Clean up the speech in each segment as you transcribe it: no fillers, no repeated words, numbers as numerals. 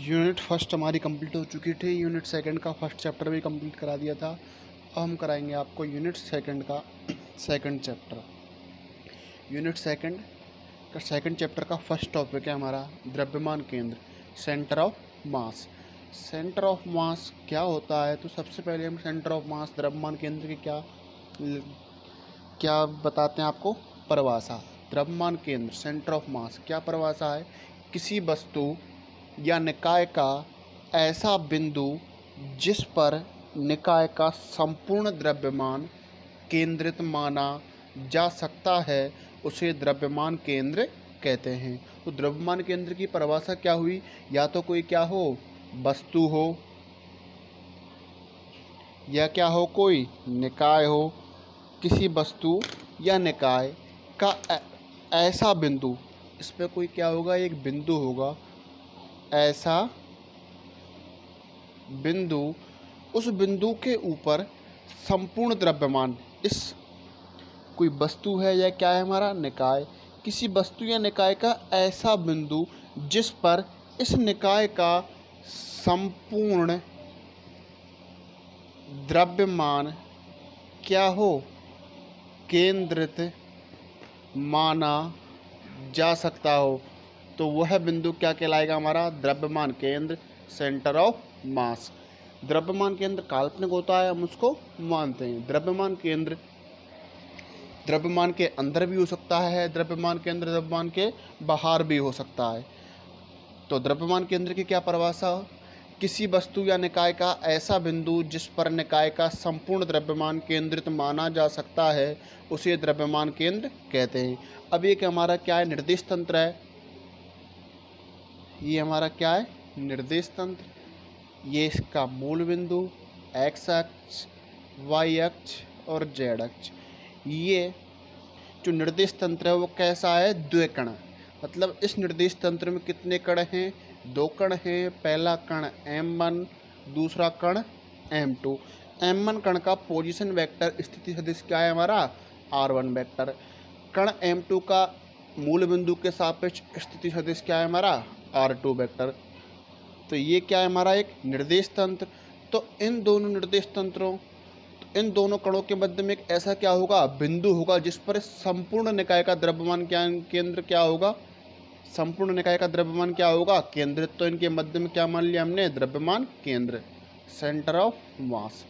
Unit first हमारी complete हो चुकी थी। यूनिट सेकंड का फर्स्ट चैप्टर भी कंप्लीट करा दिया था। अब हम कराएंगे आपको यूनिट सेकंड का सेकंड चैप्टर। यूनिट सेकंड का सेकंड चैप्टर का फर्स्ट टॉपिक है हमारा द्रव्यमान केंद्र, centre of mass. Centre of mass क्या होता है? तो सबसे पहले हम सेंटर ऑफ मास, द्रव्यमान केंद्र की क्या बताते हैं आपको परिभाषा। द्रव्यमान केंद्र, सेंटर ऑफ मास, क्या परिभाषा है? किसी वस्तु या निकाय का ऐसा बिंदु जिस पर निकाय का संपूर्ण द्रव्यमान केंद्रित माना जा सकता है, उसे द्रव्यमान केंद्र कहते हैं। तो द्रव्यमान केंद्र की परिभाषा क्या हुई? या तो कोई क्या हो, वस्तु हो, या क्या हो, कोई निकाय हो। किसी वस्तु या निकाय का ऐसा बिंदु, इस पर कोई क्या होगा, एक बिंदु होगा, ऐसा बिंदु, उस बिंदु के ऊपर संपूर्ण द्रव्यमान, इस कोई वस्तु है या क्या है हमारा निकाय, किसी वस्तु या निकाय का ऐसा बिंदु जिस पर इस निकाय का संपूर्ण द्रव्यमान क्या हो, केंद्रित माना जा सकता हो, तो वह बिंदु क्या कहलाएगा? हमारा द्रव्यमान केंद्र, सेंटर ऑफ मास। द्रव्यमान केंद्र काल्पनिक होता है, हम उसको मानते हैं। द्रव्यमान केंद्र द्रव्यमान के अंदर भी हो सकता है, द्रव्यमान केंद्र द्रव्यमान के बाहर भी हो सकता है। तो द्रव्यमान केंद्र की क्या परिभाषा? किसी वस्तु या निकाय का ऐसा बिंदु जिस पर निकाय का संपूर्ण द्रव्यमान केंद्रित माना जा सकता है, उसे द्रव्यमान केंद्र कहते हैं। अब एक हमारा क्या है, निर्देश तंत्र है। ये हमारा क्या है, निर्देश तंत्र। ये इसका मूल बिंदु, एक्स अक्ष, वाई अक्ष और जेड अक्ष। ये जो निर्देश तंत्र है वो कैसा है? द्विकण। मतलब इस निर्देश तंत्र में कितने कण हैं? दो कण हैं। पहला कण m1, दूसरा कण m2। m1 कण का पोजीशन वेक्टर, स्थिति सदिश क्या है हमारा? r1 vector. कण m2 का मूल बिंदु के सापेक्ष स्थिति सदिश क्या है हमारा? r2 vector. तो ये क्या है हमारा? एक निर्देश तंत्र। तो इन दोनों निर्देश तंत्रों, इन दोनों कणों के मध्य में एक ऐसा क्या होगा, बिंदु होगा, जिस पर संपूर्ण निकाय का द्रव्यमान केंद्र क्या होगा? संपूर्ण निकाय का द्रव्यमान क्या होगा? केंद्रित। तो इनके मध्य में क्या मान लिया हमने? द्रव्यमान केंद्र, सेंटर ऑफ मास।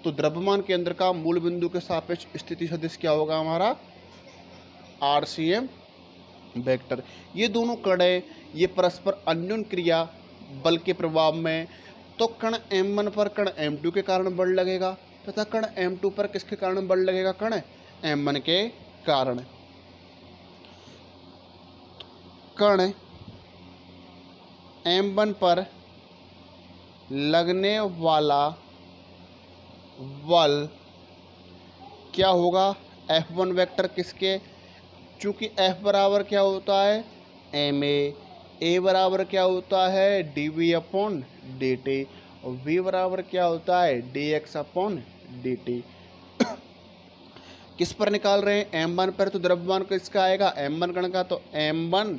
तो द्रव्यमान केंद्र का मूल बिंदु के सापेक्ष स्थिति सदिश क्या होगा हमारा? RCM vector. ये दोनों कण है, ये परस्पर अन्योन्य क्रिया बल के प्रभाव में, तो कण m1 पर कण m2 के कारण बल लगेगा तथा कण m2 पर किसके कारण बल लगेगा? कण m1 के कारण। कण m1 पर लगने वाला बल क्या होगा? F1 वेक्टर किसके? चूंकि F बराबर क्या होता है? ma, A बराबर क्या होता है? dV/dt, और V बराबर क्या होता है? dx/dt। किस पर निकाल रहे हैं? m1 पर। तो द्रव्यमान किसका आएगा? m1 कण का। तो m1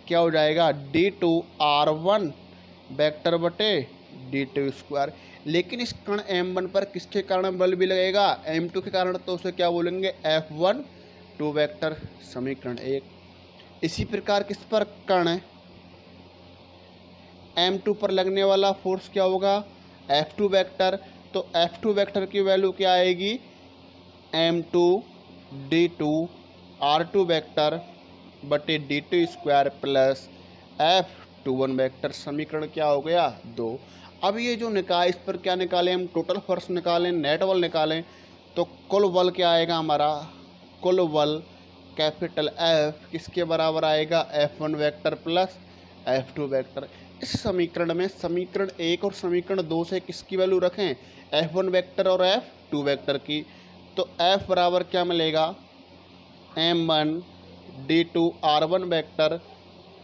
क्या हो जाएगा? d2r1 वेक्टर बटे d2 स्क्वायर। लेकिन इस कण m1 पर किसके कारण बल भी लगेगा? m2 के कारण। तो उसे क्या बोलेंगे? F1 2 वेक्टर, समीकरण 1। इसी प्रकार किस पर कण m2 पर लगने वाला फोर्स क्या होगा? F2 vector. तो F2 वेक्टर की वैल्यू क्या आएगी? m2 d2 r2 वेक्टर बटे d2 square plus F21 vector, समीकरण क्या हो गया? 2। अब ये जो निकाय, इस पर क्या निकालें हम? टोटल फोर्स निकालें, नेट बल निकालें। तो कुल बल क्या आएगा हमारा? कुल बल कैपिटल F किसके बराबर आएगा? F1 vector plus F2 vector. इस समीकरण में समीकरण 1 और समीकरण 2 से किसकी वैल्यू रखें? F1 वेक्टर और F2 वेक्टर की। तो F बराबर क्या मिलेगा? m1 d2 r1 वेक्टर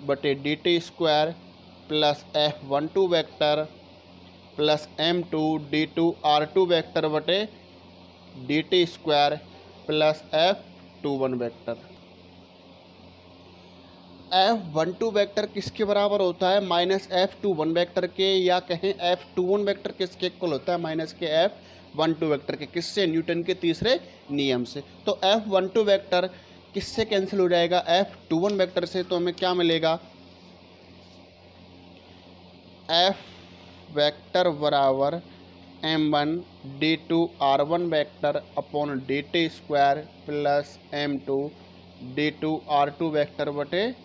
बटे dt square plus F12 vector plus m2 d2 r2 vector बटे dt square plus F21 vector. F12 vector किसके बराबर होता है? माइनस F21 वेक्टर के, या कहें F21 वेक्टर किसके इक्वल होता है? माइनस के F12 वेक्टर के। किससे? न्यूटन के तीसरे नियम से। तो F12 वेक्टर किससे कैंसिल हो जाएगा? F21 वेक्टर से। तो हमें क्या मिलेगा? F वेक्टर बराबर M1 D2 R1 vector upon DT square plus M2 D2 R2 vector बटे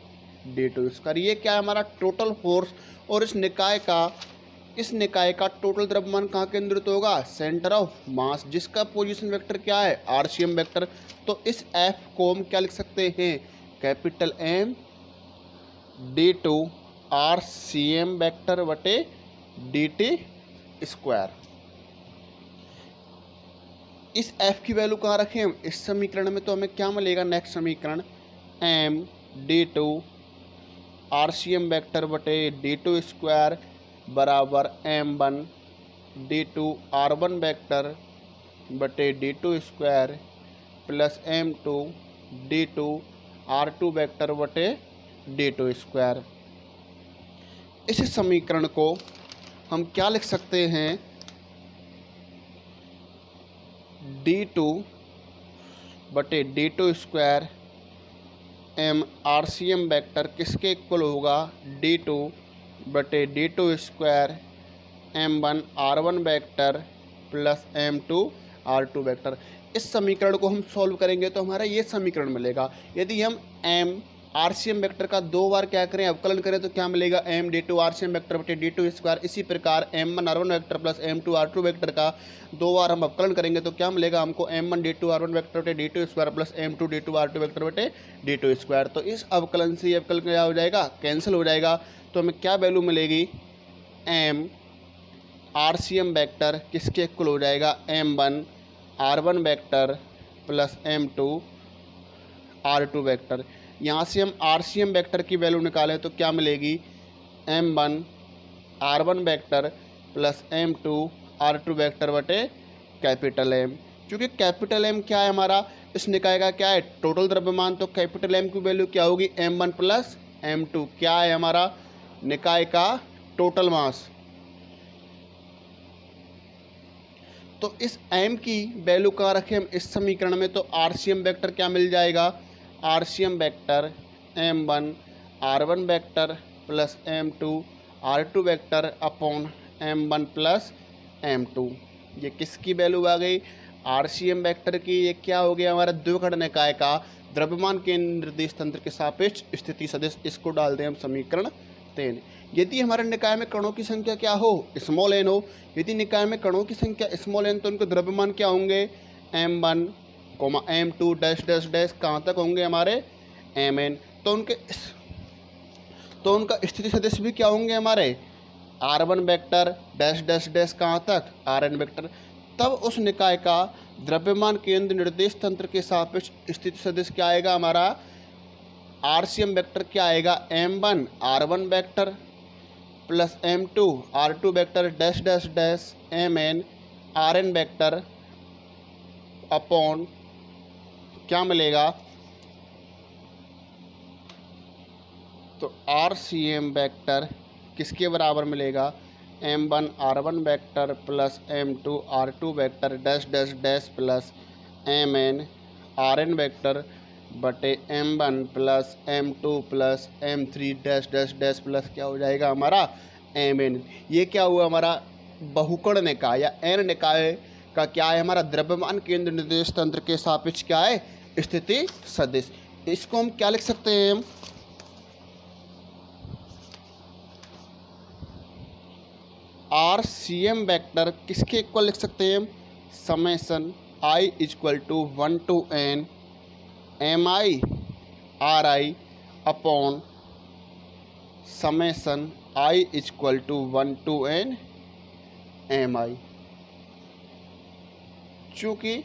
D2 स्क्वायर। ये क्या है? हमारा टोटल फोर्स। और इस निकाय का टोटल द्रव्यमान कहाँ केंद्रित होगा? सेंटर ऑफ मास, जिसका पोजीशन वेक्टर क्या है? RCM vector. तो इस F को हम क्या लिख सकते हैं? Capital M D2 RCM vector बटे DT स्क्वायर। इस F की वैल्यू कहाँ रखें हम? इस समीकरण में। तो हमें क्या मिलेगा? नेक्स्ट समीकरण M D2 RCM वेक्टर बटे D2 स्क्वायर बराबर M1 D2 R1 वेक्टर बटे D2 square plus M2 D2 R2 vector बटे D2 स्क्वायर। इस समीकरण को हम क्या लिख सकते हैं? D2 बटे D2 square M RCM vector किसके इक्वल होगा? D2 बटे D2 square M1 R1 vector plus M2 R2 vector. इस समीकरण को हम सॉल्व करेंगे तो हमारा ये समीकरण मिलेगा। यदि हम M RCM वेक्टर का दो बार क्या करें? अवकलन करें तो क्या मिलेगा? M D2 RCM वेक्टर बटे D2 स्क्वायर। इसी प्रकार M1 R1 vector plus M2 R2 vector का दो बार हम अवकलन करेंगे तो क्या मिलेगा हमको? M1 D2 R1 वेक्टर बटे D2 square plus M2 D2 R2 vector बटे D2 स्क्वायर। तो इस अवकलन से ये अवकलन क्या हो जाएगा? कैंसिल हो जाएगा। तो हमें क्या वैल्यू मिलेगी? M RCM वेक्टर किसके इक्वल हो जाएगा? M1 R1 vector plus M2 R2 vector. यहाँ से हम RCM वेक्टर की वैल्यू निकालें तो क्या मिलेगी? M1 R1 vector plus M2 R2 vector बटे कैपिटल M। क्योंकि कैपिटल M क्या है हमारा? इस निकाय का क्या है? टोटल द्रव्यमान। तो कैपिटल M की वैल्यू क्या होगी? M1 प्लस M2 क्या है हमारा? निकाय का टोटल मास। तो इस M की वैल्यू कहाँ रखें हम? इस समीकरण में। तो RCM वेक्टर क्या मिल जाएगा? RCM vector M1 R1 vector plus M2 R2 vector upon M1 plus M2। ये किसकी वैल्यू आ गई? RCM वेक्टर की। ये क्या हो गया हमारा? द्विघट निकाय का द्रव्यमान के निर्देश तंत्र के सापेक्ष स्थिति सदिश। इसको डाल दें हम समीकरण 3। यदि हमारे निकाय में कणों की संख्या क्या हो? स्मॉल n हो। यदि निकाय में कणों की संख्या स्मॉल n तो उनके द्रव्यमान क्या होंगे? M1 M2 dash dash dash कहाँ तक होंगे हमारे? Mn। तो उनका स्थिति सदिश भी क्या होंगे हमारे? R1 vector dash dash dash कहाँ तक? Rn vector. तब उस निकाय का द्रव्यमान केंद्र निर्देश तंत्र के सापेक्ष स्थिति सदिश क्या आएगा हमारा? RCM वेक्टर क्या आएगा? M1 R1 vector plus M2 R2 vector dash dash dash Mn Rn vector upon क्या मिलेगा? तो RCM वेक्टर किसके बराबर मिलेगा? M1 R1 vector plus M2 R2 vector dash dash dash plus Mn Rn vector बटे M1 plus M2 plus M3 dash dash dash plus क्या हो जाएगा हमारा? Mn। ये क्या हुआ हमारा? बहुकण निकाय या n निकाय का क्या है हमारा? द्रव्यमान केंद्र निर्देश तंत्र के सापेक्ष क्या है? स्थिति सदिश। इसको हम क्या लिख सकते हैं? RCM वेक्टर किसके इक्वल लिख सकते हैं हम? Summation I equal to 1 to n MI RI upon summation I equal to 1 to n MI। चूँकि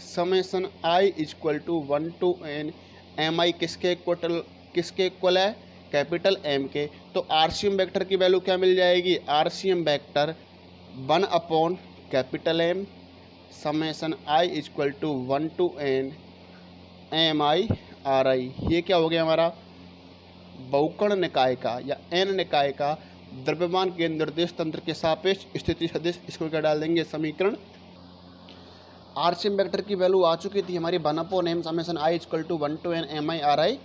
summation I equal to 1 to n MI किसके इक्वल है? कैपिटल M के। तो RCM वेक्टर की वैल्यू क्या मिल जाएगी? RCM vector 1 upon capital M summation I equal to 1 to n MI RI। ये क्या हो गया हमारा? बहुकर्ण निकाय का या एन निकाय का द्रव्यमान के निर्देश तंत्र के सापेक्ष स्थिति सदिश, इसको क्या डाल देंगे समीकरण। आरसीएम वेक्टर की वैल्यू आ चुकी थी हमारी 1/m summation i = 1 to n mi ri।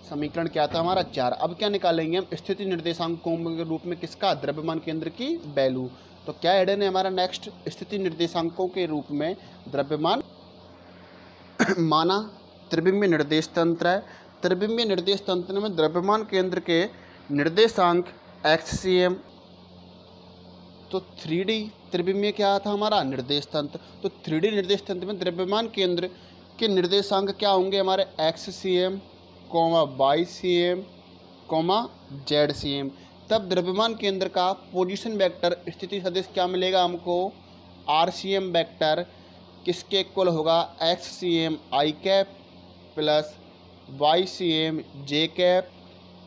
समीकरण क्या था हमारा 4। अब क्या निकालेंगे हम स्थिति निर्देशांकों के रूप में किसका, द्रव्यमान केंद्र की वैल्यू। तो क्या एडन है हमारा नेक्स्ट, स्थिति निर्देशांकों के रूप में द्रव्यमान माना त्रिविमीय निर्देश तंत्र है। त्रिविमीय निर्देश तंत्र में द्रव्यमान केंद्र के निर्देशांक XCM, तो 3D त्रिविमीय क्या था हमारा निर्देश तंत्र। तो 3D निर्देश तंत्र में द्रव्यमान केंद्र के निर्देशांक क्या होंगे हमारे XCM, YCM, ZCM। तब द्रव्यमान केंद्र का पोजीशन वेक्टर स्थिति सदिश क्या मिलेगा हमको, RCM वेक्टर किसके इक्वल होगा, XCM i cap plus YCM j cap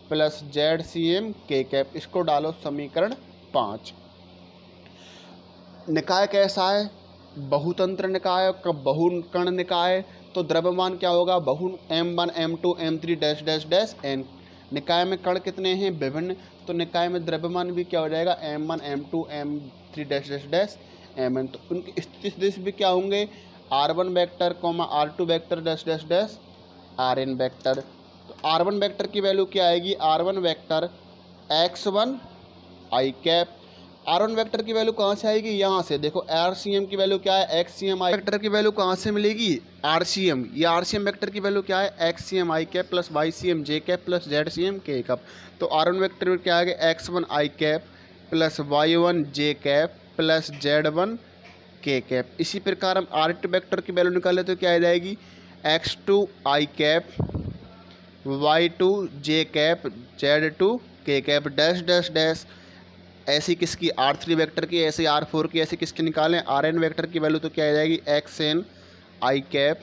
plus ZCM k cap. इसको डालो समीकरण 5। निकाय कैसा है, बहुतंत्र निकाय का बहुकर्ण निकाय। तो द्रव्यमान क्या होगा, बहु m1 m2 m3 dash dash dash n। निकाय में कण कितने हैं, विभिन्न। तो निकाय में द्रव्यमान भी क्या हो जाएगा, m1 m2 m3 dash dash dash mn। तो उनके स्थिति सदिश भी क्या होंगे, r1 vector r2 vector dash dash dash rn vector. तो r1 वेक्टर की वैल्यू क्या आएगी, r1 vector x1 i cap. r1 vector की वैल्यू कहाँ से आएगी, यहाँ से देखो RCM की वैल्यू क्या है, XCM i। वेक्टर की वैल्यू कहाँ से मिलेगी, RCM। ये RCM वेक्टर की वैल्यू क्या है, XCM i cap plus YCM j cap plus ZCM k cap. तो r1 वेक्टर में क्या आएगा, x1 i cap plus y1 j cap plus z1 k cap. इसी प्रकार हम r2 वेक्टर की वैल्यू निकाले तो क्या आ जाएगी, x2 i cap y2 j cap z2 k cap dash dash dash. ऐसी किसकी, r3 वेक्टर की, ऐसे r4 की, ऐसे किसकी निकालें, rn वेक्टर की वैल्यू तो क्या आ जाएगी, xn i cap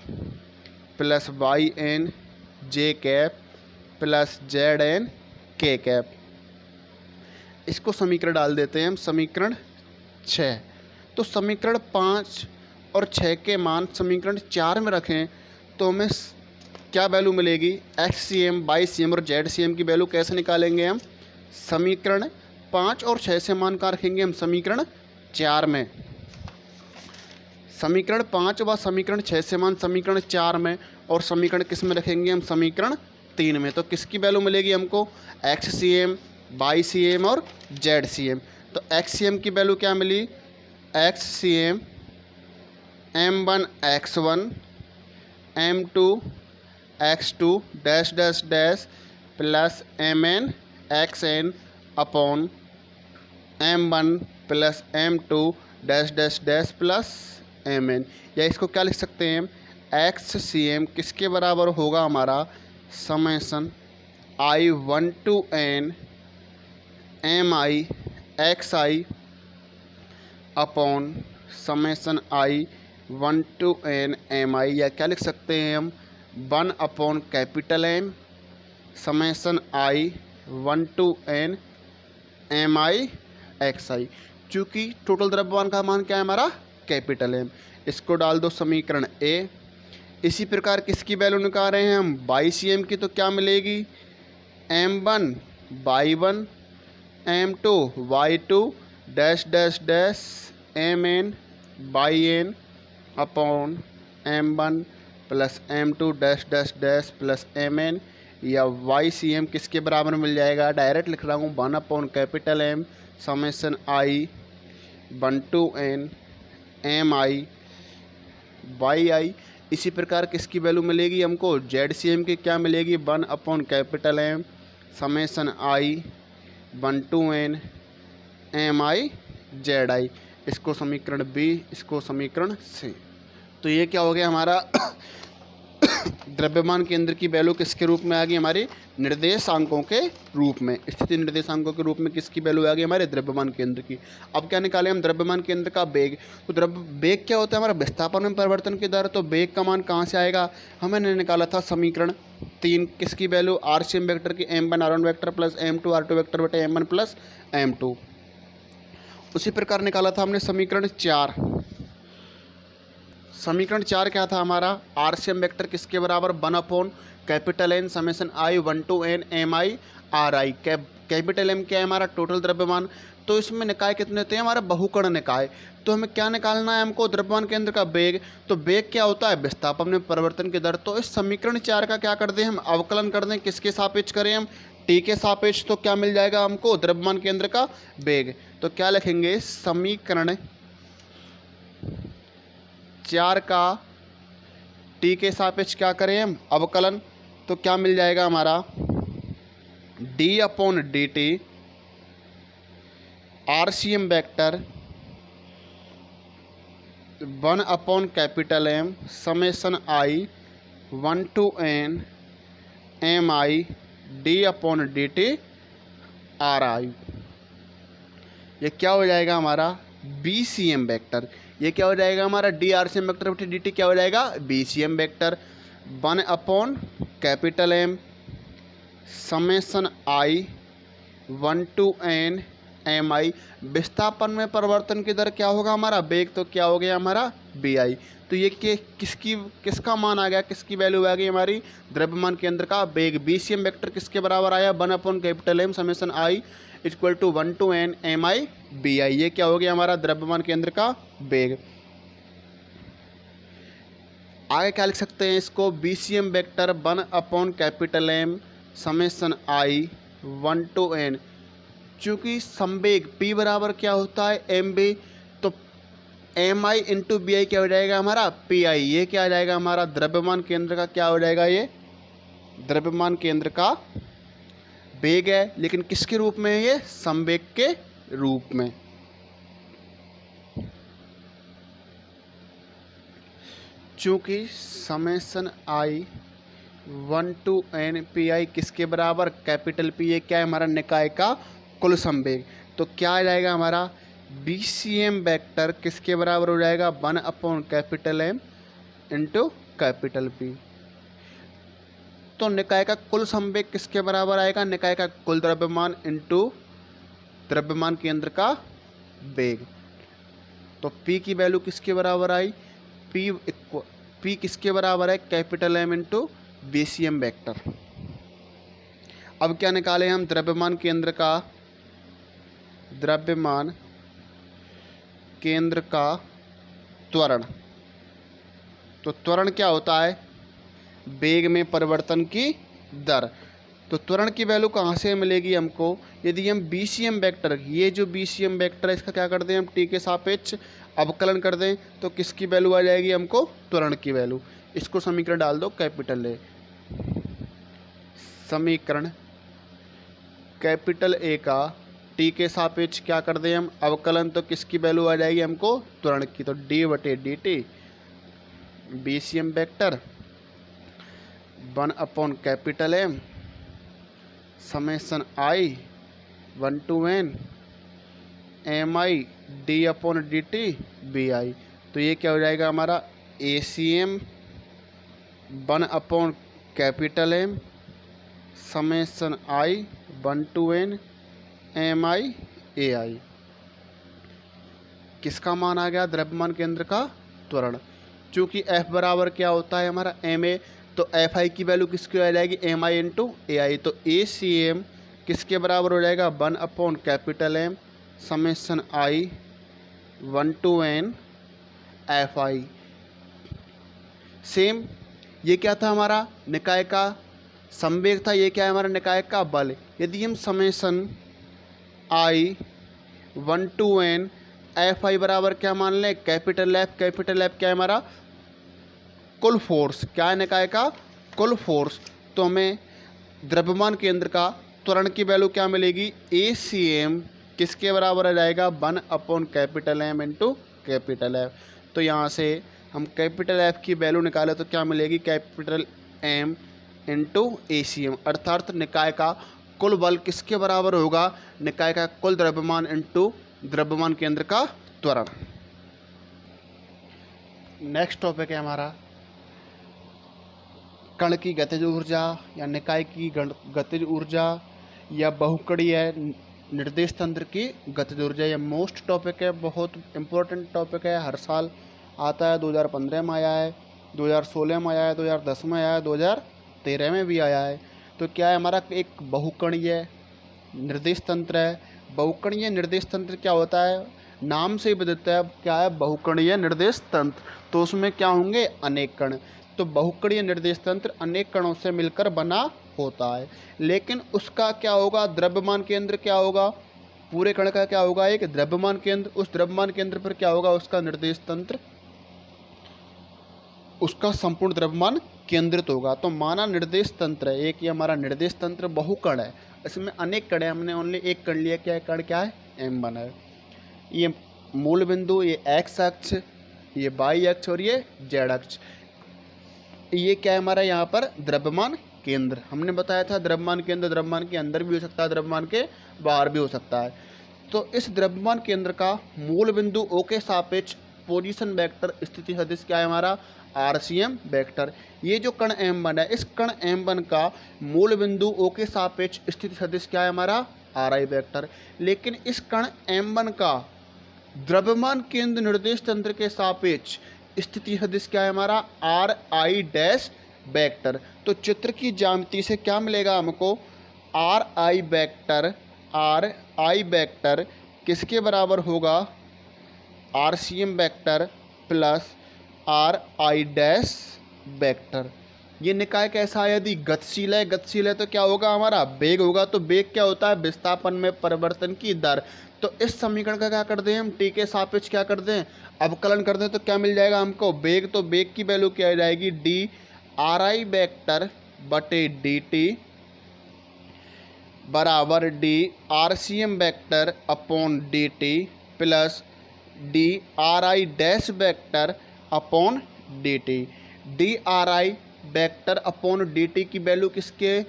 plus yn j cap plus zn k cap. इसको समीकरण डाल देते हैं हम, समीकरण 6। तो समीकरण 5 और 6 के मान समीकरण 4 में रखें तो हमें क्या वैल्यू मिलेगी, XCM YCM और ZCM की वैल्यू कैसे निकालेंगे हम, समीकरण 5 और 6 से मान का रखेंगे हम समीकरण 4 में। समीकरण 5 व समीकरण 6 से मान समीकरण 4 में, और समीकरण किस में रखेंगे हम, समीकरण 3 में। तो किसकी वैल्यू मिलेगी हमको, XCM YCM और ZCM। तो XCM की वैल्यू क्या मिली, XCM m1 x1 m2 x2 dash dash dash plus mn xn upon m1 plus m2 dash dash dash plus mn। या इसको क्या लिख सकते हैं, XCM किसके बराबर होगा हमारा, summation i1 to n mi xi upon summation i1 to n mi। या क्या लिख सकते हैं हम, 1 upon capital M summation i1 to n mi xi। चूँकि टोटल द्रव्यमान का मान क्या है हमारा, कैपिटल M। इसको डाल दो समीकरण A। इसी प्रकार किसकी वैल्यू निकाल रहे हैं हम, YCM की। तो क्या मिलेगी, m1 y1 m2 y2 dash dash dash mn yn upon m1 plus m2 dash dash dash plus mn। या YCM किसके बराबर मिल जाएगा, डायरेक्ट लिख रहा हूँ, 1 upon capital M summation i1 to n mi yi। इसी प्रकार किसकी वैल्यू मिलेगी हमको, ZCM की क्या मिलेगी, 1 upon capital M summation i1 to n mi zi। इसको समीकरण B, इसको समीकरण C। तो ये क्या हो गया हमारा द्रव्यमान केंद्र की वैल्यू किसके रूप में आ गई, हमारे निर्देशांकों के रूप में। स्थिति निर्देशांकों के रूप में किसकी वैल्यू आ गई, हमारे द्रव्यमान केंद्र की। अब क्या निकालें हम, द्रव्यमान केंद्र का वेग। तो वेग क्या होता है हमारा, विस्थापन में परिवर्तन की दर। तो वेग का मान कहाँ से आएगा, हमने निकाला था समीकरण 3। किसकी वैल्यू, RCM वेक्टर की m1 r1 vector plus m2 r2 vector बटे m1 प्लस m2। उसी प्रकार निकाला था हमने समीकरण 4। समीकरण 4 क्या था हमारा, आरसीएम वेक्टर किसके बराबर, 1/N summation i 1 to n mi R I. Capital M क्या है हमारा, टोटल द्रव्यमान। तो इसमें निकाय कितने होते हैं हमारा, बहुकर्ण निकाय। तो हमें क्या निकालना है, हमको द्रव्यमान केंद्र का वेग। तो वेग क्या होता है, विस्थापन में परिवर्तन की दर। तो इस समीकरण 4 का क्या कर दें हम, अवकलन कर दें, किसके सापेक्ष करें हम, टी के सापेक्ष। तो क्या मिल जाएगा हमको, द्रव्यमान केंद्र का वेग। तो क्या लिखेंगे, समीकरण 4 का टी के सापेक्ष क्या करें हम, अवकलन। तो क्या मिल जाएगा हमारा, d/dt RCM vector 1/M summation i 1 to n mi d/dt ri। ये क्या हो जाएगा हमारा, BCM वेक्टर। ये क्या हो जाएगा हमारा, DRCM वेक्टर बटे dt क्या हो जाएगा, BCM vector 1/M summation i 1 to n mi। विस्थापन में परिवर्तन की दर क्या होगा हमारा, वेग। तो क्या हो गया हमारा, bi। तो ये किसका मान आ गया, किसकी वैल्यू आ गई हमारी, द्रव्यमान केंद्र का वेग। BCM वेक्टर किसके बराबर आया, 1/M summation i equal to 1 to n mi bi। ये क्या हो गया हमारा, द्रव्यमान केंद्र का वेग। आगे क्या लिख सकते हैं इसको, BCM vector 1/M summation i 1 to n। चूँकि संवेग P बराबर क्या होता है, mv। तो mi इंटू बी आई क्या हो जाएगा हमारा, PI। ये क्या आ जाएगा हमारा, द्रव्यमान केंद्र का क्या हो जाएगा, ये द्रव्यमान केंद्र का वेग है। लेकिन किसके रूप में है ये, संवेग के रूप में। चूँकि summation i 1 to n PI किसके बराबर, कैपिटल P। ये क्या है हमारा, निकाय का कुल संवेग। तो क्या आ जाएगा हमारा, BCM वेक्टर किसके बराबर हो जाएगा, 1/M इंटू कैपिटल P। तो निकाय का कुल संवेग किसके बराबर आएगा, निकाय का कुल द्रव्यमान इंटू द्रव्यमान केंद्र का वेग। तो P की वैल्यू किसके बराबर आई, P किसके बराबर है, capital M into BCM vector. अब क्या निकालें हम, द्रव्यमान केंद्र का त्वरण। तो त्वरण क्या होता है, वेग में परिवर्तन की दर। तो त्वरण की वैल्यू कहाँ से मिलेगी हमको, यदि हम BCM वेक्टर, ये जो BCM वेक्टर है इसका क्या कर दें हम, टी के सापेक्ष अवकलन कर दें। तो किसकी वैल्यू आ जाएगी हमको, त्वरण की वैल्यू। इसको समीकरण डाल दो, कैपिटल ए। समीकरण कैपिटल ए का टी के सापेक्ष क्या कर दें हम, अवकलन। तो किसकी वैल्यू आ जाएगी हमको, त्वरण की। तो d/dt BCM vector 1/M summation i 1 to n mi d/dt bi। तो ये क्या हो जाएगा हमारा, ACM 1/M summation i 1 to n mi ai। किसका मान आ गया, द्रव्यमान केंद्र का त्वरण। चूँकि F बराबर क्या होता है हमारा, ma। तो Fi की वैल्यू किसकी आ जाएगी, mi इंटू ai। तो ACM किसके बराबर हो जाएगा, 1/M summation i 1 to n Fi। Same ये क्या था हमारा, निकाय का संवेग था। ये क्या है हमारा, निकाय का बल। यदि हम summation i 1 to n Fi बराबर क्या मान लें, कैपिटल F। कैपिटल F क्या है हमारा, कुल फोर्स। क्या है, निकाय का कुल फोर्स। तो हमें द्रव्यमान केंद्र का त्वरण की वैल्यू क्या मिलेगी, ACM किसके बराबर आ जाएगा, 1/M इंटू कैपिटल F। तो यहाँ से हम कैपिटल F की वैल्यू निकालें तो क्या मिलेगी, कैपिटल M इंटू ACM। अर्थात निकाय का कुल बल किसके बराबर होगा, निकाय का कुल द्रव्यमान इंटू द्रव्यमान केंद्र का त्वरण। नेक्स्ट टॉपिक है हमारा कण की गतिज ऊर्जा या निकाय की गतिज ऊर्जा या बहुकणीय निर्देश तंत्र की गतिज ऊर्जा। यह मोस्ट टॉपिक है, बहुत इम्पोर्टेंट टॉपिक है, हर साल आता है, 2015 में आया है, 2016 में आया है, 2010 में आया है, 2013 में भी आया है। तो क्या है हमारा एक बहुकणीय निर्देश तंत्र है। बहुकणीय निर्देश तंत्र क्या होता है, नाम से ही बताता है क्या है, बहुकणीय निर्देश तंत्र। तो उसमें क्या होंगे, अनेक कण। तो बहुकणीय निर्देश तंत्र अनेक कणों से मिलकर बना होता है। लेकिन उसका क्या होगा, द्रव्यमान केंद्र क्या होगा, पूरे कण का क्या होगा, एक द्रव्यमान केंद्र। उस द्रव्यमान केंद्र पर क्या होगा, उसका निर्देश तंत्र, उसका संपूर्ण द्रव्यमान केंद्रित होगा। तो माना निर्देश तंत्र है एक, ये हमारा निर्देश तंत्र बहुकण है, इसमें अनेक कण है, हमने ओनली एक कण लिया, क्या है कण, क्या है, M1 है। ये मूल बिंदु, ये एक्स अक्ष, ये वाई अक्ष और ये जेड अक्ष, ये क्या है हमारा यहाँ पर द्रव्यमान केंद्र। हमने बताया था द्रव्यमान केंद्र द्रव्यमान के अंदर भी हो सकता है, द्रव्यमान के बाहर भी हो सकता है। तो इस द्रव्यमान केंद्र का मूल बिंदु O के सापेक्ष पोजीशन वेक्टर स्थिति सदिश क्या है हमारा, RCM वेक्टर। ये जो कण M1 है, इस कण M1 का मूल बिंदु O के सापेक्ष स्थिति सदिश क्या है हमारा, RI वेक्टर। लेकिन इस कण M1 का द्रव्यमान केंद्र निर्देश तंत्र के सापेक्ष स्थिति सदिश क्या है हमारा, RI डैश वेक्टर। तो चित्र की ज्यामिति से क्या मिलेगा हमको, RI वेक्टर किसके बराबर होगा, RCM vector plus RI dash vector. ये निकाय कैसा है, यदि गतिशील है तो क्या होगा हमारा, वेग होगा। तो वेग क्या होता है, विस्थापन में परिवर्तन की दर। तो इस समीकरण का क्या कर दें हम, टी के सापेक्ष क्या कर दें, अवकलन कर दें। तो क्या मिल जाएगा हमको, वेग। तो वेग की वैल्यू क्या आ जाएगी, डी RI वेक्टर बटे DT बराबर D RCM vector upon DT plus D RI dash vector upon DT। D RI vector upon DT की वैल्यू किसके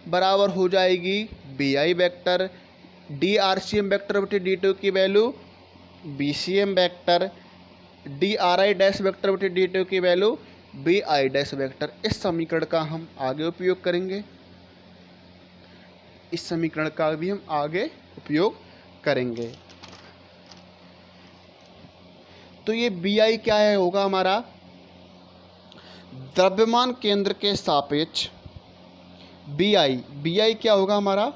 बराबर हो जाएगी, BI vector. D RCM vector बटे DT की value BCM vector. D RI dash vector बटे DT की value BI dash vector. इस समीकरण का हम आगे उपयोग करेंगे, इस समीकरण का भी हम आगे उपयोग करेंगे। तो ये BI क्या है, होगा हमारा द्रव्यमान केंद्र के सापेक्ष BI क्या होगा हमारा,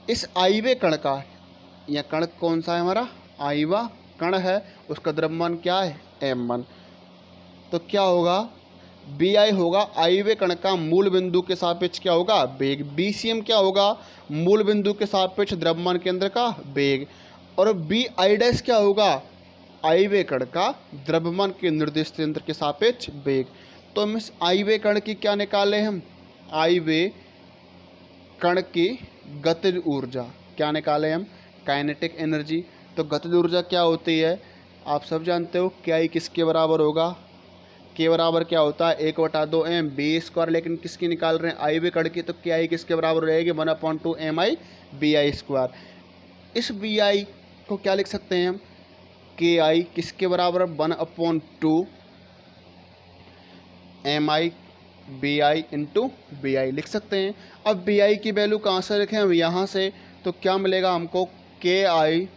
इस आईवे कण का, यह कण कौन सा है हमारा, आईवा कण है, उसका द्रव्यमान क्या है, M1। तो क्या होगा, BI होगा आईवे कण का मूल बिंदु के सापेक्ष क्या होगा, वेग। BCM क्या होगा, मूल बिंदु के सापेक्ष द्रव्यमान केंद्र का वेग। और BI डैश क्या होगा, आईवे कण का द्रव्यमान के निर्देश केंद्र के सापेक्ष वेग। तो हम इस आईवे कण की क्या निकाले, हम आईवे कण की गतिज ऊर्जा क्या निकाले हम, काइनेटिक एनर्जी। तो गतिज ऊर्जा क्या होती है, आप सब जानते हो, क्या किसके बराबर होगा, के बराबर क्या होता है, 1/2 m/b²। लेकिन किसकी निकाल रहे हैं, आईवे कण की। तो क्या किसके बराबर रहेगी, 1/2 mi BI²। इस BI को क्या लिख सकते हैं हम, KI किसके बराबर, 1/2 mi BI इंटू BI लिख सकते हैं। अब BI की वैल्यू कहाँ से लिखें हम, यहाँ से। तो क्या मिलेगा हमको, KI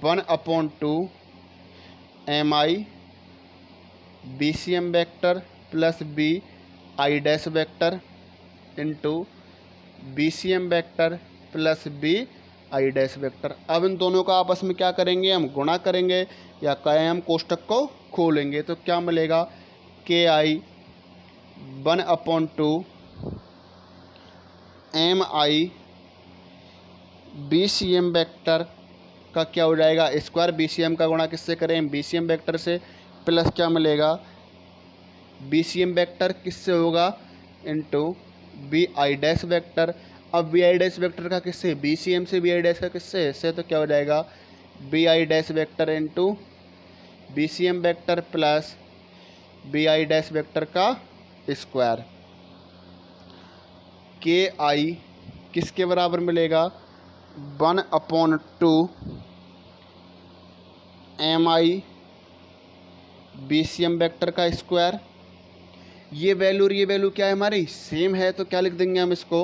1/2 mi BCM vector plus BI dash vector into BCM vector plus BI dash vector. अब इन दोनों का आपस में क्या करेंगे, हम गुणा करेंगे या कहें हम कोष्टक को खोलेंगे। तो क्या मिलेगा, KI 1/2 mi BCM वेक्टर का क्या हो जाएगा, स्क्वायर। BCM का गुणा किससे करें, BCM वेक्टर से, प्लस क्या मिलेगा, BCM वेक्टर किससे होगा, इंटू BI डैश वेक्टर। अब BI डैश वेक्टर का किससे, BCM से, BI डैश का किससे, इससे। तो क्या हो जाएगा, BI dash vector into BCM vector plus BI dash vector का स्क्वायर। KI किसके बराबर मिलेगा, 1/2 mi BCM वेक्टर का स्क्वायर। ये वैल्यू और ये वैल्यू क्या है हमारी, सेम है। तो क्या लिख देंगे हम इसको,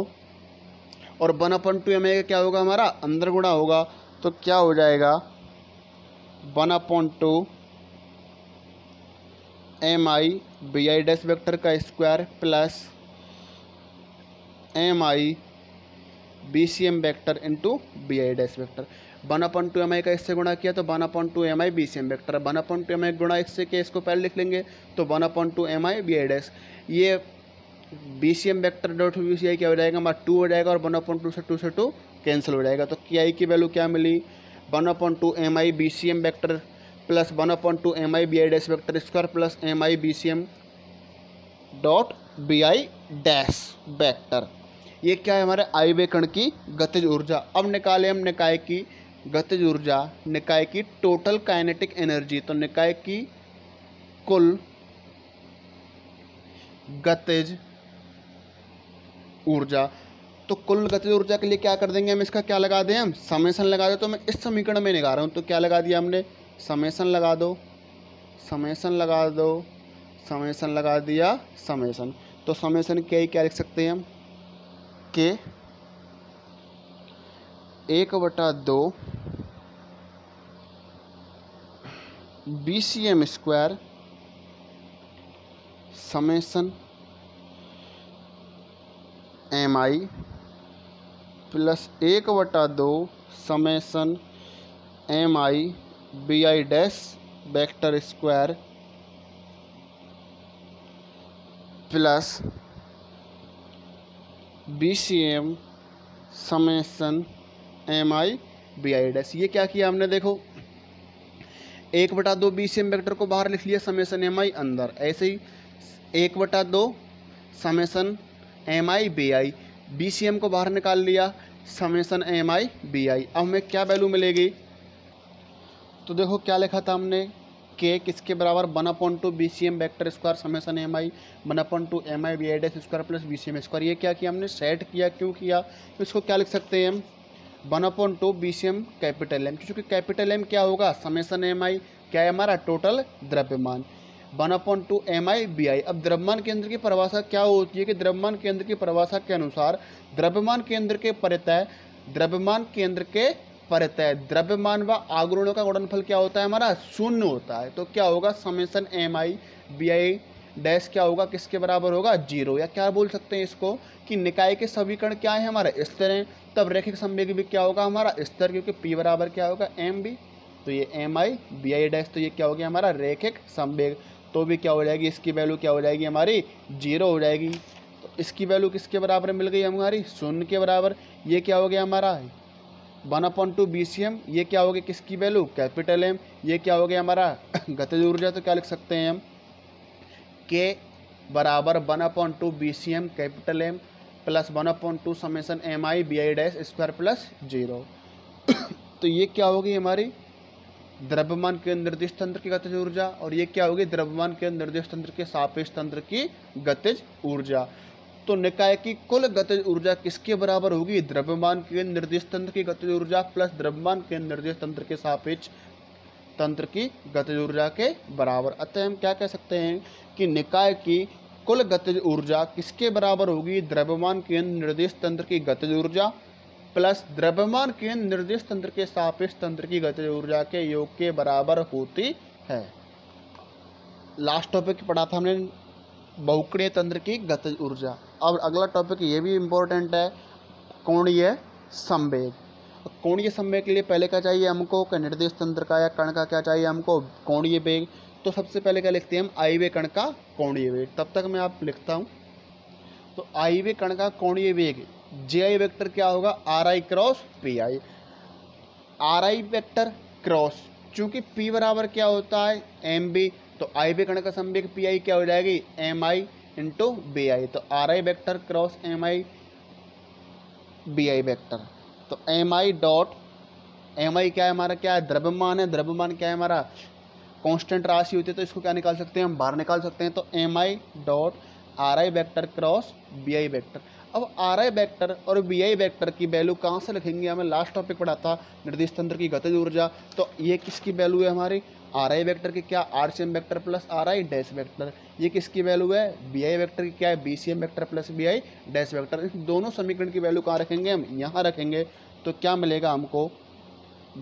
और 1/2 mi का क्या होगा हमारा, अंदर गुणा होगा। तो क्या हो जाएगा, 1/2 M I B I dash vector का square plus M I B C M vector into B I dash vector. 1/2 M I का इससे गुणा किया तो 1/2 M I B C M vector, 1/2 M I गुणा इससे किया, इसको पहले लिख लेंगे तो 1/2 M I B I dash. ये B C M vector dot B C I क्या हो जाएगा हमारा 2 हो जाएगा और 1/2 से 2 कैंसिल हो जाएगा। तो के आई की वैल्यू क्या मिली 1/2 M I B C M vector plus 1/2 M I B I dash vector square plus M I B C M dot B I dash vector. ये क्या है हमारे आई वे कण की गतिज ऊर्जा। अब निकाले हम निकाय की गतिज ऊर्जा, निकाय की टोटल काइनेटिक एनर्जी। तो निकाय की कुल गतिज ऊर्जा, तो कुल गतिज ऊर्जा के लिए क्या कर देंगे हम, इसका क्या लगा दें हम समेसन लगा दे। तो मैं इस समीकरण में निकाल रहा हूँ तो क्या लगा दिया हमने समेसन लगा दो, समेसन लगा दो, समेसन लगा दिया समेसन। तो समेसन क्या लिख सकते हैं हम के 1/2 B C M square summation M I plus 1/2 summation M I B I dash vector square plus B C M summation M I B I dash. ये क्या किया हमने देखो 1/2 बी सी एम वैक्टर को बाहर लिख लिया, समेसन एम आई अंदर, ऐसे ही 1/2 summation M I B I, B C M को बाहर निकाल लिया, summation M I B I. अब हमें क्या वैल्यू मिलेगी, तो देखो क्या लिखा था हमने के किसके बराबर 1/2 B C M vector square summation M I 1/2 M I B I dash square plus B C M square. ये क्या किया हमने सेट किया, क्यों किया, तो इसको क्या लिख सकते हैं हम 1/2 B C M capital M, क्योंकि कैपिटल एम क्या होगा समेसन एम आई क्या है हमारा टोटल द्रव्यमान 1/2 एम आई बी आई। अब द्रव्यमान केंद्र की परिभाषा क्या होती है कि द्रव्यमान केंद्र की परिभाषा के अनुसार द्रव्यमान केंद्र के परितः, द्रव्यमान केंद्र के परितः द्रव्यमान व आघूर्णों का गुणनफल क्या होता है हमारा शून्य होता है। तो क्या होगा summation M I B I dash क्या होगा किसके बराबर होगा 0, या क्या बोल सकते हैं इसको कि निकाय के सभी कण क्या है हमारे स्थिर हैं। तब रैखिक संवेग भी क्या होगा हमारा स्थिर, क्योंकि पी बराबर क्या होगा एम बी, तो ये M I B I dash, तो ये क्या हो गया हमारा रैखिक संवेग। तो भी क्या हो जाएगी इसकी वैल्यू क्या हो जाएगी हमारी 0 हो जाएगी। तो इसकी वैल्यू किसके बराबर मिल गई हमारी 0 के बराबर। ये क्या हो गया हमारा 1/2 बी सी एम, ये क्या हो गया किसकी वैल्यू कैपिटल एम, ये क्या हो गया हमारा गतिज ऊर्जा। तो क्या लिख सकते हैं हम के बराबर 1/2 B C M capital M plus 1/2 summation M I B I dash square plus 0। तो ये क्या होगी हमारी द्रव्यमान के निर्दिष्ट तंत्र की गतिज ऊर्जा, और ये क्या होगी द्रव्यमान के निर्दिष्ट तंत्र के सापेक्ष तंत्र की गतिज ऊर्जा। तो निकाय की कुल गतिज ऊर्जा किसके बराबर होगी द्रव्यमान के निर्दिष्ट तंत्र की गतिज ऊर्जा प्लस द्रव्यमान के निर्दिष्ट तंत्र के सापेक्ष तंत्र की गतिज ऊर्जा के बराबर। अतः हम क्या कह सकते हैं कि निकाय की कुल गतिज ऊर्जा किसके बराबर होगी द्रव्यमान के निर्दिष्ट तंत्र की गतिज ऊर्जा प्लस द्रव्यमान के निर्दिष्ट तंत्र के सापेक्ष तंत्र की गतिज ऊर्जा के योग के बराबर होती है। लास्ट टॉपिक पढ़ा था हमने बहुकोणीय तंत्र की गतिज ऊर्जा। अब अगला टॉपिक ये भी इम्पोर्टेंट है कोणीय संवेग। कोणीय संवेग के लिए पहले क्या चाहिए हमको कि निर्देश तंत्र का या कण का क्या चाहिए हमको कोणीय वेग। तो सबसे पहले क्या लिखते हैं हम आई वे कण का कोणीय वेग। तब तक मैं आप लिखता हूँ तो आई वे कण का कोणीय वेग जे आई वेक्टर क्या होगा are I cross P I. R I vector cross चूंकि पी बराबर क्या होता है एम बी, तो आई वे कण का संवेग पी आई क्या हो जाएगी M I into B I. तो R I vector cross M I B I vector. तो M I dot M I क्या है हमारा क्या है द्रव्यमान है, द्रव्यमान क्या है हमारा कांस्टेंट राशि होती है, तो इसको क्या निकाल सकते हैं हम बाहर निकाल सकते हैं। तो M I dot R I vector cross B I vector. अब आर आई वेक्टर और बी आई वेक्टर की वैल्यू कहाँ से लिखेंगे, हमें लास्ट टॉपिक पढ़ा था निर्दिष्ट तंत्र की गतिज ऊर्जा। तो ये किसकी वैल्यू है हमारी आर आई वेक्टर की क्या R C M vector plus R I dash vector. ये किसकी वैल्यू है बी आई वेक्टर की क्या है B C M vector plus B I dash vector. इन दोनों समीकरण की वैल्यू कहाँ रखेंगे हम यहाँ रखेंगे। तो क्या मिलेगा हमको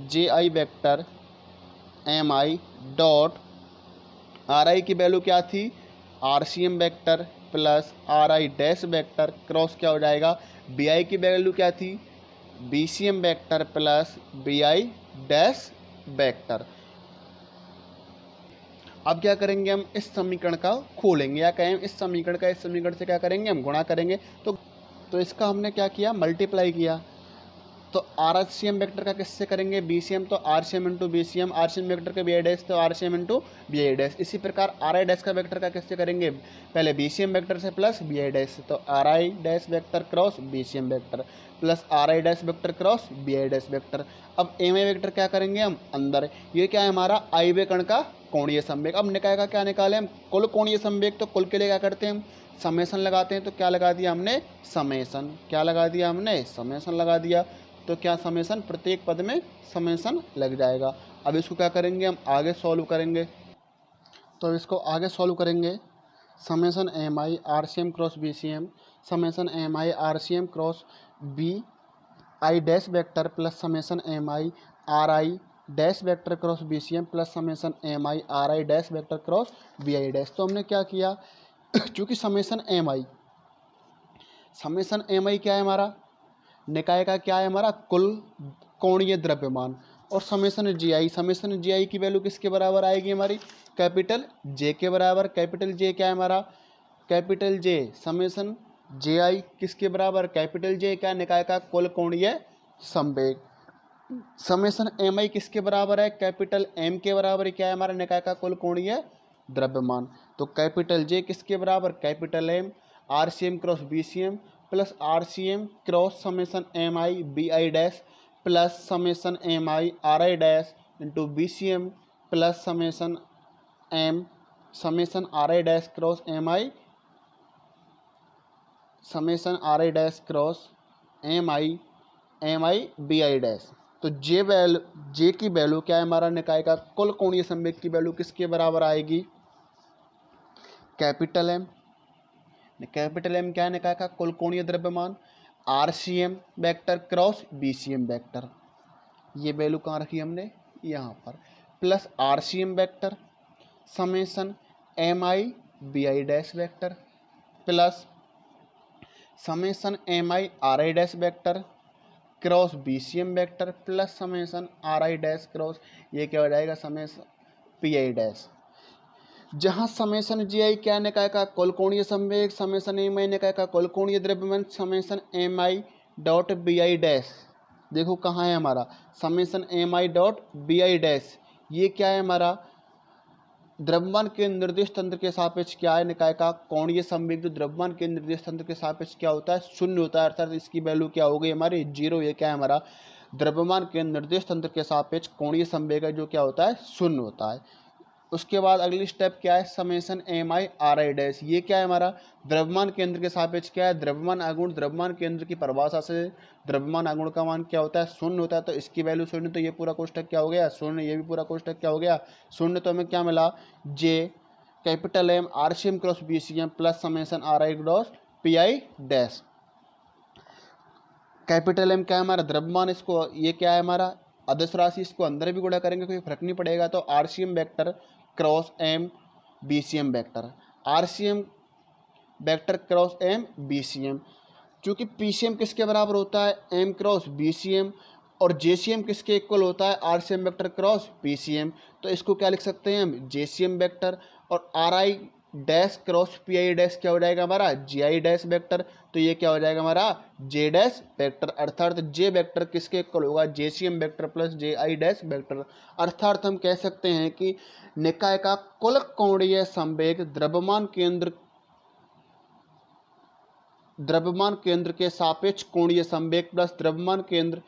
J I vector M I dot R I की वैल्यू क्या थी, R C M vector plus R I dash vector cross क्या हो जाएगा, बी आई की वैल्यू क्या थी, B C M vector plus B I dash vector. अब क्या करेंगे, हम इस समीकरण का खोलेंगे या कहें इस समीकरण का इस समीकरण से क्या करेंगे, हम गुणा करेंगे। तो इसका हमने क्या किया, मल्टीप्लाई किया। तो आर सी एम वैक्टर का किससे करेंगे, बी सी एम, तो R C M into B C M, R C M vector का बी आई डैश तो R C M into B I dash. इसी प्रकार आर आई डैश का vector का किससे करेंगे, पहले बी सी एम वैक्टर से प्लस बी आई डैश से, तो R I dash vector cross B C M vector plus R I dash vector cross B I dash vector. अब M आई vector क्या करेंगे हम अंदर, ये क्या है हमारा आई वे कण का कोणीय संवेग। अब निकाय का क्या निकाले हम, कुल कोणीय संवेग, तो कुल के लिए क्या करते हैं हम समेसन लगाते हैं। तो क्या लगा दिया हमने समेसन, क्या लगा दिया हमने समेसन लगा दिया। तो क्या समेसन, प्रत्येक पद में समेसन लग जाएगा। अब इसको क्या करेंगे, हम आगे सॉल्व करेंगे। तो अब इसको आगे सॉल्व करेंगे, summation M I R C M cross B C M, summation M I R C M cross B I dash vector plus summation M I R I dash vector cross B C M plus summation M I R I dash vector cross B I dash. तो हमने क्या किया, चूँकि summation M I क्या है हमारा, निकाय का क्या है हमारा कुल कोणीय द्रव्यमान, और समेसन जी आई की वैल्यू किसके बराबर आएगी हमारी, कैपिटल जे के बराबर। कैपिटल जे क्या है हमारा, कैपिटल जे समेसन जे आई किसके बराबर, कैपिटल जे क्या, निकाय का कुल कोणीय संवेग। समेसन एम आई किसके बराबर है, कैपिटल एम के बराबर क्या है हमारा, निकाय का कुल कोणीय द्रव्यमान। तो कैपिटल जे किसके बराबर, capital M R C M cross B C M plus R C M cross summation M I B I dash plus summation M I R I dash into B C M plus summation R I dash cross M I summation R I dash cross M I B I dash. तो J की value क्या है हमारा, निकाय का कुल कोणीय संवेग की वैल्यू किसके बराबर आएगी, कैपिटल एम क्या है, निकाय का कुल कोणीय द्रव्यमान R C M vector cross B C M vector, ये वैल्यू कहाँ रखी हमने यहाँ पर, plus R C M vector summation M I B I dash vector plus summation M I R I dash vector cross B C M vector plus summation R I dash cross, ये क्या हो जाएगा summation P I dash. जहाँ summation G I क्या निकाय का कुल कोणीय संवेग, समेसन एम आई निकाय का कुल कोणीय द्रव्यमान, summation M I dot B I dash, देखो कहाँ है हमारा summation M I dot B I dash, ये क्या है हमारा द्रव्यमान के निर्देश तंत्र के सापेक्ष क्या है, निकाय का कोणीय संवेग जो द्रव्यमान के निर्देश तंत्र के सापेक्ष क्या होता है, शून्य होता है, अर्थात इसकी वैल्यू क्या हो गई हमारी जीरो। ये क्या है हमारा द्रव्यमान के निर्देश तंत्र के सापेक्ष कोणीय संवेग है जो क्या होता है शून्य होता है। उसके बाद अगली स्टेप क्या है, summation M I R I dash, ये क्या है हमारा द्रव्यमान केंद्र के सापेक्ष क्या है, द्रव्यमान आगुण, द्रव्यमान केंद्र की परिभाषा से द्रव्यमान आगुण का मान क्या होता है शून्य होता है, तो इसकी वैल्यू शून्य, तो ये पूरा कोष्ठक क्या हो गया शून्य, ये भी पूरा कोष्ठक क्या हो गया शून्य। तो हमें क्या मिला, J capital M R C M cross B C M plus summation R I cross P I dash. Capital M क्या है हमारा द्रव्यमान, इसको ये क्या है हमारा अदिश राशि, इसको अंदर भी गुणा करेंगे कोई फर्क नहीं पड़ेगा, तो R C M vector cross M B C M vector, R C M vector cross M B C M, चूँकि पी सी एम किसके बराबर होता है M cross B C M, और जे सी एम किसके इक्वल होता है R C M vector cross P C M, तो इसको क्या लिख सकते हैं हम जे सी एम वैक्टर, और R I dash cross P I dash क्या हो जाएगा हमारा जी आई डैश वैक्टर, तो ये क्या हो जाएगा हमारा जे डैश वैक्टर, अर्थात जे वैक्टर किसके इक्वल होगा J C M vector plus J I dash vector. अर्थात हम कह सकते हैं कि निकाय का कुल कोणीय संवेग द्रव्यमान केंद्र के सापेक्ष कोणीय संवेग प्लस द्रव्यमान केंद्र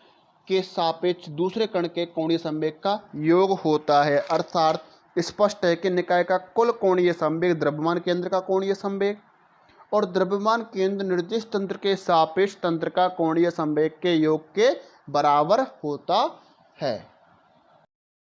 के सापेक्ष दूसरे कण के कोणीय संवेग का योग होता है। अर्थात स्पष्ट है कि निकाय का कुल कोणीय संवेग द्रव्यमान केंद्र का कोणीय संवेग और द्रव्यमान केंद्र निर्देश तंत्र के सापेक्ष तंत्र का कोणीय संवेग के योग के बराबर होता है।